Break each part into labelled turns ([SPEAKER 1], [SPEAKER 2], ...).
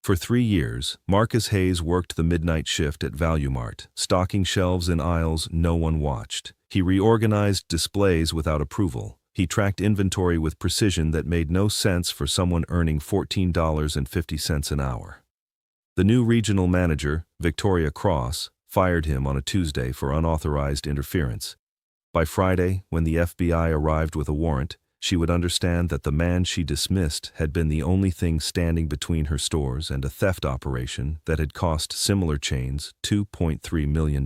[SPEAKER 1] For 3 years, Marcus Hayes worked the midnight shift at ValueMart, stocking shelves in aisles no one watched. He reorganized displays without approval. He tracked inventory with precision that made no sense for someone earning $14.50 an hour. The new regional manager, Victoria Cross, fired him on a Tuesday for unauthorized interference. By Friday, when the FBI arrived with a warrant, she would understand that the man she dismissed had been the only thing standing between her stores and a theft operation that had cost similar chains $2.3 million.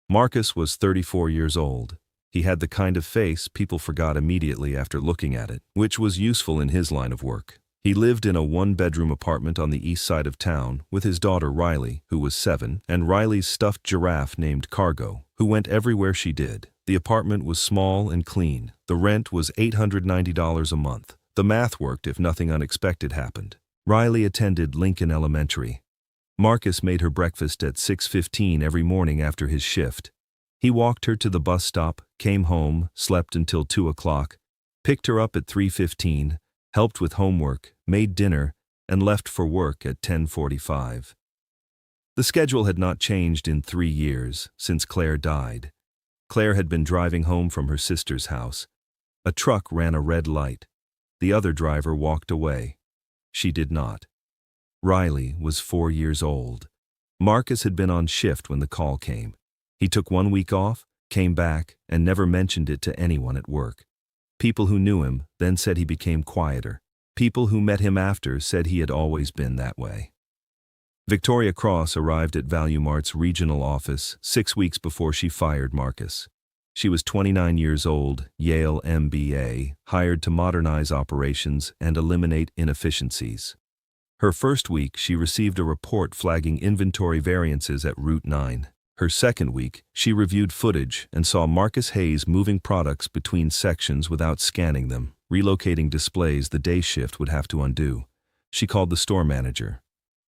[SPEAKER 1] Marcus was 34 years old. He had the kind of face people forgot immediately after looking at it, which was useful in his line of work. He lived in a one-bedroom apartment on the east side of town with his daughter Riley, who was 7, and Riley's stuffed giraffe named Cargo, who went everywhere she did. The apartment was small and clean. The rent was $890 a month. The math worked if nothing unexpected happened. Riley attended Lincoln Elementary. Marcus made her breakfast at 6:15 every morning after his shift. He walked her to the bus stop, came home, slept until 2 o'clock, picked her up at 3:15, helped with homework, made dinner, and left for work at 10:45. The schedule had not changed in 3 years, since Claire died. Claire had been driving home from her sister's house. A truck ran a red light. The other driver walked away. She did not. Riley was 4 years old. Marcus had been on shift when the call came. He took 1 week off, came back, and never mentioned it to anyone at work. People who knew him then said he became quieter. People who met him after said he had always been that way. Victoria Cross arrived at ValueMart's regional office 6 weeks before she fired Marcus. She was 29 years old, Yale MBA, hired to modernize operations and eliminate inefficiencies. Her first week, she received a report flagging inventory variances at Route 9. Her second week, she reviewed footage and saw Marcus Hayes moving products between sections without scanning them, relocating displays the day shift would have to undo. She called the store manager.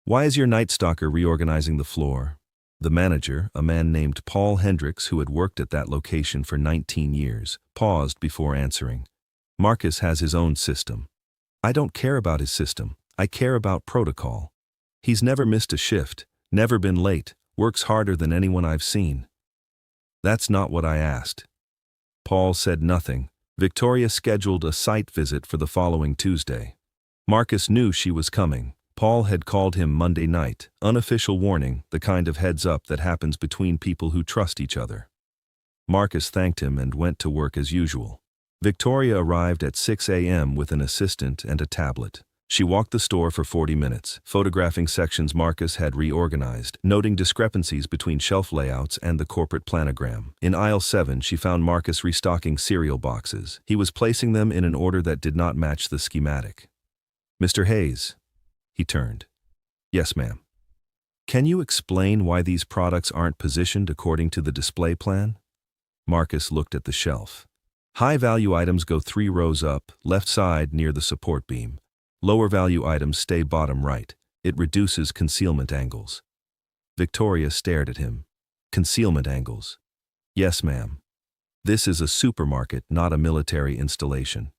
[SPEAKER 1] "Why is your night stalker reorganizing the floor?" The manager, a man named Paul Hendricks who had worked at that location for 19 years, paused before answering. "Marcus has his own system." "I don't care about his system. I care about protocol. He's never missed a shift, never been late, works harder than anyone I've seen." "That's not what I asked." Paul said nothing. Victoria scheduled a site visit for the following Tuesday. Marcus knew she was coming. Paul had called him Monday night, unofficial warning, the kind of heads-up that happens between people who trust each other. Marcus thanked him and went to work as usual. Victoria arrived at 6 a.m. with an assistant and a tablet. She walked the store for 40 minutes, photographing sections Marcus had reorganized, noting discrepancies between shelf layouts and the corporate planogram. In aisle 7, she found Marcus restocking cereal boxes. He was placing them in an order that did not match the schematic. "Mr. Hayes." He turned. "Yes, ma'am." "Can you explain why these products aren't positioned according to the display plan?" Marcus looked at the shelf. "High-value items go 3 rows up, left side near the support beam. Lower-value items stay bottom right. It reduces concealment angles." Victoria stared at him. "Concealment angles?" "Yes, ma'am. This is a supermarket, not a military installation."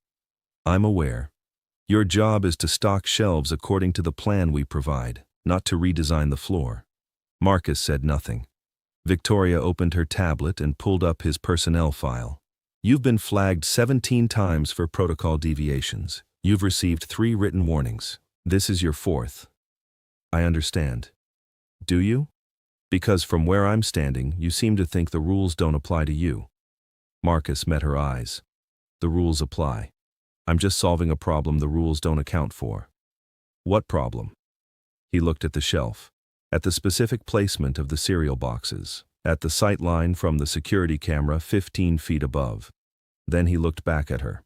[SPEAKER 1] "I'm aware. Your job is to stock shelves according to the plan we provide, not to redesign the floor." Marcus said nothing. Victoria opened her tablet and pulled up his personnel file. "You've been flagged 17 times for protocol deviations. You've received 3 written warnings. This is your 4th. "I understand." "Do you? Because from where I'm standing, you seem to think the rules don't apply to you." Marcus met her eyes. "The rules apply. I'm just solving a problem the rules don't account for." "What problem?" He looked at the shelf, at the specific placement of the cereal boxes, at the sight line from the security camera 15 feet above. Then he looked back at her.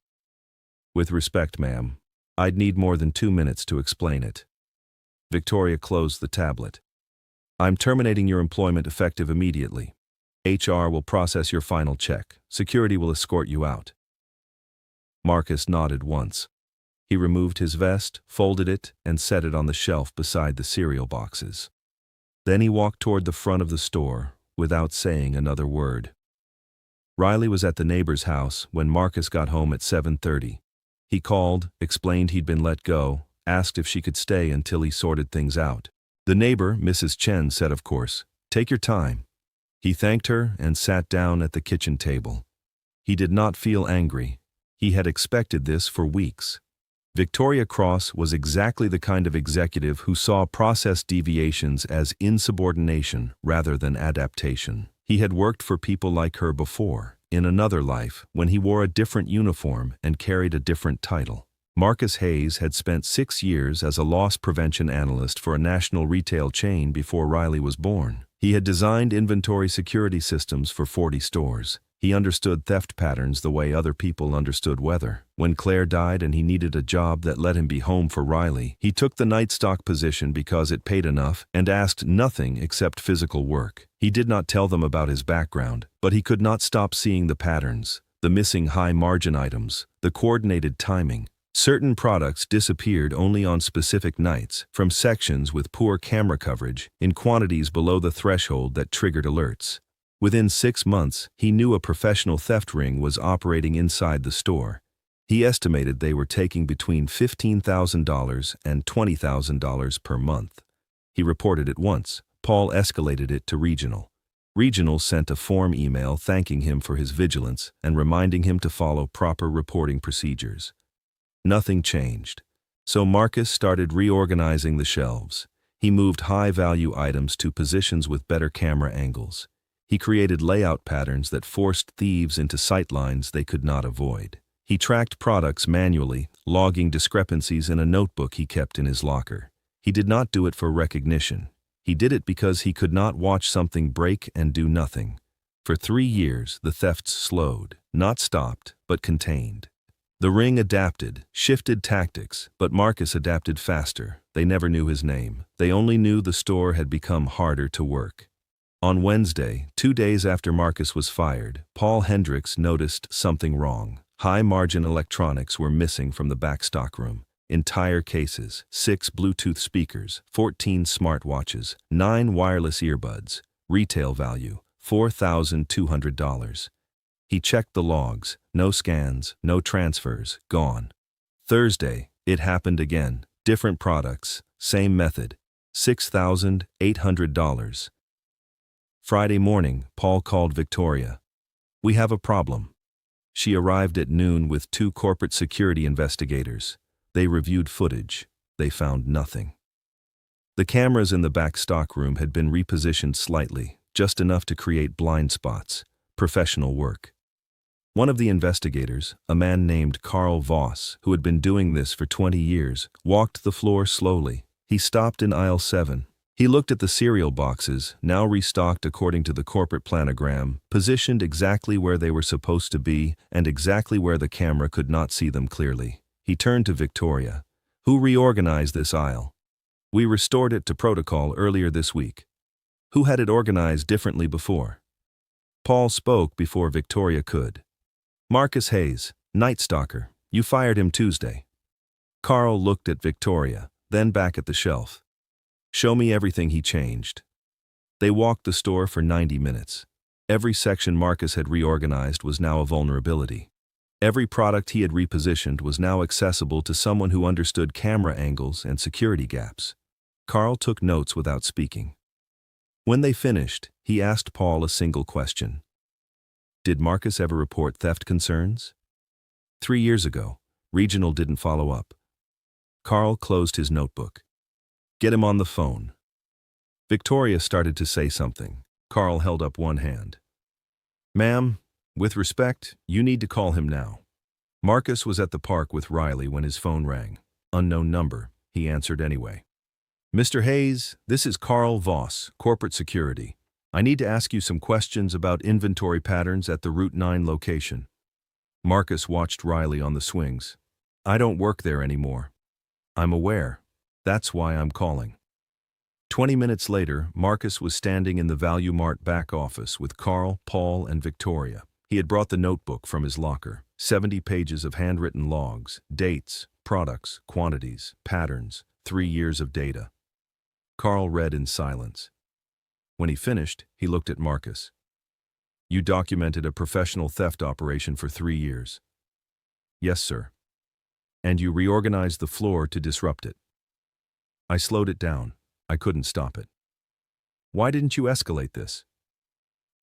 [SPEAKER 1] "With respect, ma'am, I'd need more than 2 minutes to explain it." Victoria closed the tablet. "I'm terminating your employment effective immediately. HR will process your final check. Security will escort you out." Marcus nodded once. He removed his vest, folded it, and set it on the shelf beside the cereal boxes. Then he walked toward the front of the store, without saying another word. Riley was at the neighbor's house when Marcus got home at 7:30. He called, explained he'd been let go, asked if she could stay until he sorted things out. The neighbor, Mrs. Chen, said of course, "Take your time." He thanked her and sat down at the kitchen table. He did not feel angry. He had expected this for weeks. Victoria Cross was exactly the kind of executive who saw process deviations as insubordination rather than adaptation. He had worked for people like her before, in another life, when he wore a different uniform and carried a different title. Marcus Hayes had spent 6 years as a loss prevention analyst for a national retail chain before Riley was born. He had designed inventory security systems for 40 stores. He understood theft patterns the way other people understood weather. When Claire died and he needed a job that let him be home for Riley, he took the night stock position because it paid enough and asked nothing except physical work. He did not tell them about his background, but he could not stop seeing the patterns, the missing high-margin items, the coordinated timing. Certain products disappeared only on specific nights, from sections with poor camera coverage, in quantities below the threshold that triggered alerts. Within 6 months, he knew a professional theft ring was operating inside the store. He estimated they were taking between $15,000 and $20,000 per month. He reported it once. Paul escalated it to Regional. Regional sent a form email thanking him for his vigilance and reminding him to follow proper reporting procedures. Nothing changed. So Marcus started reorganizing the shelves. He moved high-value items to positions with better camera angles. He created layout patterns that forced thieves into sightlines they could not avoid. He tracked products manually, logging discrepancies in a notebook he kept in his locker. He did not do it for recognition. He did it because he could not watch something break and do nothing. For 3 years, the thefts slowed, not stopped, but contained. The ring adapted, shifted tactics, but Marcus adapted faster. They never knew his name. They only knew the store had become harder to work. On Wednesday, 2 days after Marcus was fired, Paul Hendricks noticed something wrong. High-margin electronics were missing from the back stockroom. Entire cases, 6 Bluetooth speakers, 14 smartwatches, 9 wireless earbuds. Retail value, $4,200. He checked the logs. No scans, no transfers, gone. Thursday, it happened again. Different products, same method. $6,800. Friday morning, Paul called Victoria. "We have a problem." She arrived at noon with 2 corporate security investigators. They reviewed footage. They found nothing. The cameras in the back stockroom had been repositioned slightly, just enough to create blind spots. Professional work. One of the investigators, a man named Carl Voss, who had been doing this for 20 years, walked the floor slowly. He stopped in aisle 7. He looked at the cereal boxes, now restocked according to the corporate planogram, positioned exactly where they were supposed to be and exactly where the camera could not see them clearly. He turned to Victoria. "Who reorganized this aisle?" "We restored it to protocol earlier this week." "Who had it organized differently before?" Paul spoke before Victoria could. "Marcus Hayes, Night Stalker. You fired him Tuesday." Carl looked at Victoria, then back at the shelf. "Show me everything he changed." They walked the store for 90 minutes. Every section Marcus had reorganized was now a vulnerability. Every product he had repositioned was now accessible to someone who understood camera angles and security gaps. Carl took notes without speaking. When they finished, he asked Paul a single question. "Did Marcus ever report theft concerns?" 3 years ago, Regional didn't follow up. Carl closed his notebook. "Get him on the phone." Victoria started to say something. Carl held up one hand. "Ma'am, with respect, you need to call him now." Marcus was at the park with Riley when his phone rang. Unknown number. He answered anyway. "Mr. Hayes, this is Carl Voss, Corporate Security. I need to ask you some questions about inventory patterns at the Route 9 location." Marcus watched Riley on the swings. "I don't work there anymore." "I'm aware. That's why I'm calling." 20 minutes later, Marcus was standing in the ValueMart back office with Carl, Paul, and Victoria. He had brought the notebook from his locker. 70 pages of handwritten logs, dates, products, quantities, patterns, 3 years of data. Carl read in silence. When he finished, he looked at Marcus. "You documented a professional theft operation for 3 years." "Yes, sir." and you reorganized the floor to disrupt it. I slowed it down. I couldn't stop it. Why didn't you escalate this?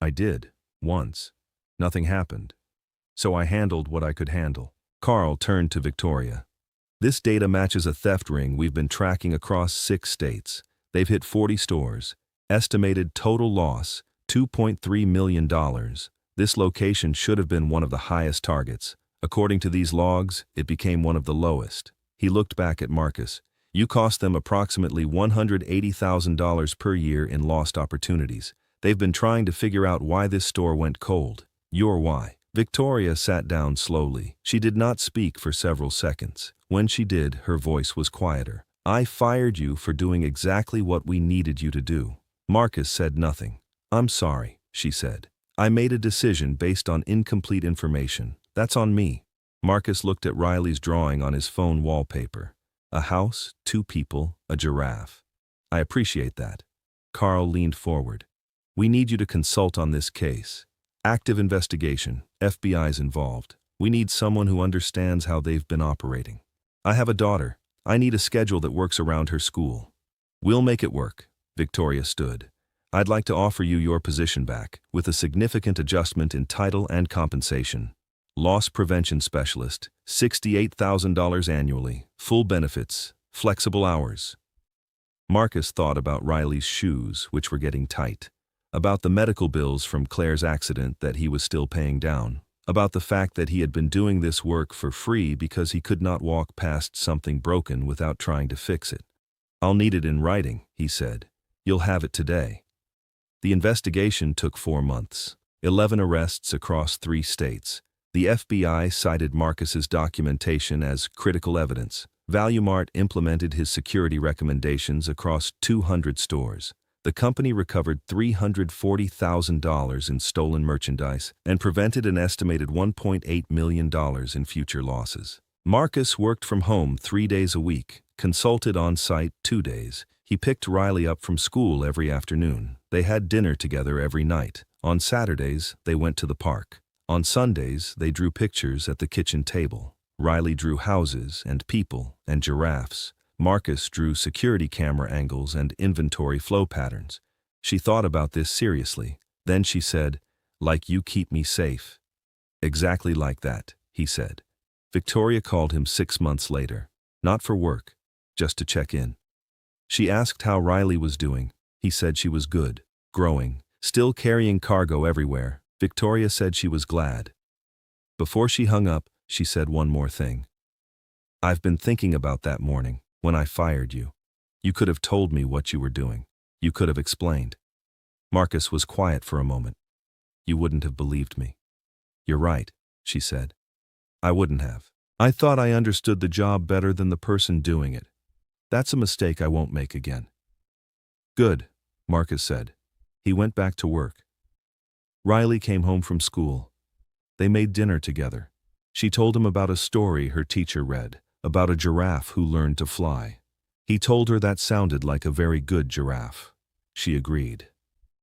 [SPEAKER 1] I did, once. Nothing happened. So I handled what I could handle. Carl turned to Victoria. This data matches a theft ring we've been tracking across 6 states. They've hit 40 stores. Estimated total loss, $2.3 million. This location should have been one of the highest targets. According to these logs, it became one of the lowest. He looked back at Marcus. You cost them approximately $180,000 per year in lost opportunities. They've been trying to figure out why this store went cold. You're why. Victoria sat down slowly. She did not speak for several seconds. When she did, her voice was quieter. I fired you for doing exactly what we needed you to do. Marcus said nothing. I'm sorry, she said. I made a decision based on incomplete information. That's on me. Marcus looked at Riley's drawing on his phone wallpaper. A house, 2 people, a giraffe. I appreciate that. Carl leaned forward. We need you to consult on this case. Active investigation, FBI's involved. We need someone who understands how they've been operating. I have a daughter. I need a schedule that works around her school. We'll make it work. Victoria stood. I'd like to offer you your position back, with a significant adjustment in title and compensation. Loss prevention specialist, $68,000 annually, full benefits, flexible hours. Marcus thought about Riley's shoes, which were getting tight. About the medical bills from Claire's accident that he was still paying down. About the fact that he had been doing this work for free because he could not walk past something broken without trying to fix it. I'll need it in writing, he said. You'll have it today. The investigation took 4 months. 11 arrests across 3 states. The FBI cited Marcus's documentation as critical evidence. ValueMart implemented his security recommendations across 200 stores. The company recovered $340,000 in stolen merchandise and prevented an estimated $1.8 million in future losses. Marcus worked from home 3 days a week, consulted on-site 2 days. He picked Riley up from school every afternoon. They had dinner together every night. On Saturdays, they went to the park. On Sundays, they drew pictures at the kitchen table. Riley drew houses and people and giraffes. Marcus drew security camera angles and inventory flow patterns. She thought about this seriously. Then she said, "Like you keep me safe." "Exactly like that," he said. Victoria called him 6 months later. Not for work, just to check in. She asked how Riley was doing. He said she was good, growing, still carrying cargo everywhere. Victoria said she was glad. Before she hung up, she said one more thing. "I've been thinking about that morning. When I fired you, you could have told me what you were doing. You could have explained." Marcus was quiet for a moment. "You wouldn't have believed me." "You're right," she said. "I wouldn't have. I thought I understood the job better than the person doing it. That's a mistake I won't make again." "Good," Marcus said. He went back to work. Riley came home from school. They made dinner together. She told him about a story her teacher read, about a giraffe who learned to fly. He told her that sounded like a very good giraffe. She agreed.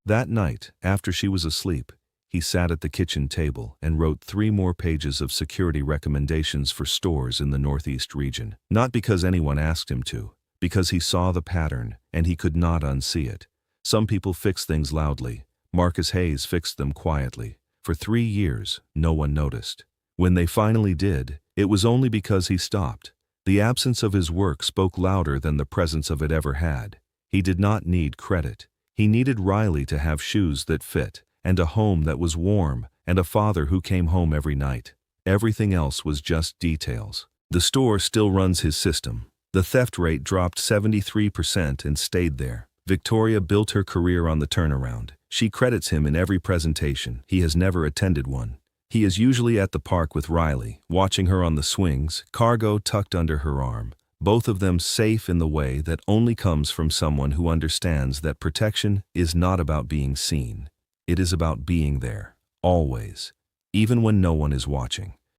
[SPEAKER 1] That night, after she was asleep, he sat at the kitchen table and wrote 3 more pages of security recommendations for stores in the Northeast region. Not because anyone asked him to, because he saw the pattern and he could not unsee it. Some people fix things loudly. Marcus Hayes fixed them quietly. For 3 years, no one noticed. When they finally did, it was only because he stopped. The absence of his work spoke louder than the presence of it ever had. He did not need credit. He needed Riley to have shoes that fit, and a home that was warm, and a father who came home every night. Everything else was just details. The store still runs his system. The theft rate dropped 73% and stayed there. Victoria built her career on the turnaround. She credits him in every presentation. He has never attended one. He is usually at the park with Riley, watching her on the swings, cargo tucked under her arm, both of them safe in the way that only comes from someone who understands that protection is not about being seen. It is about being there, always, even when no one is watching.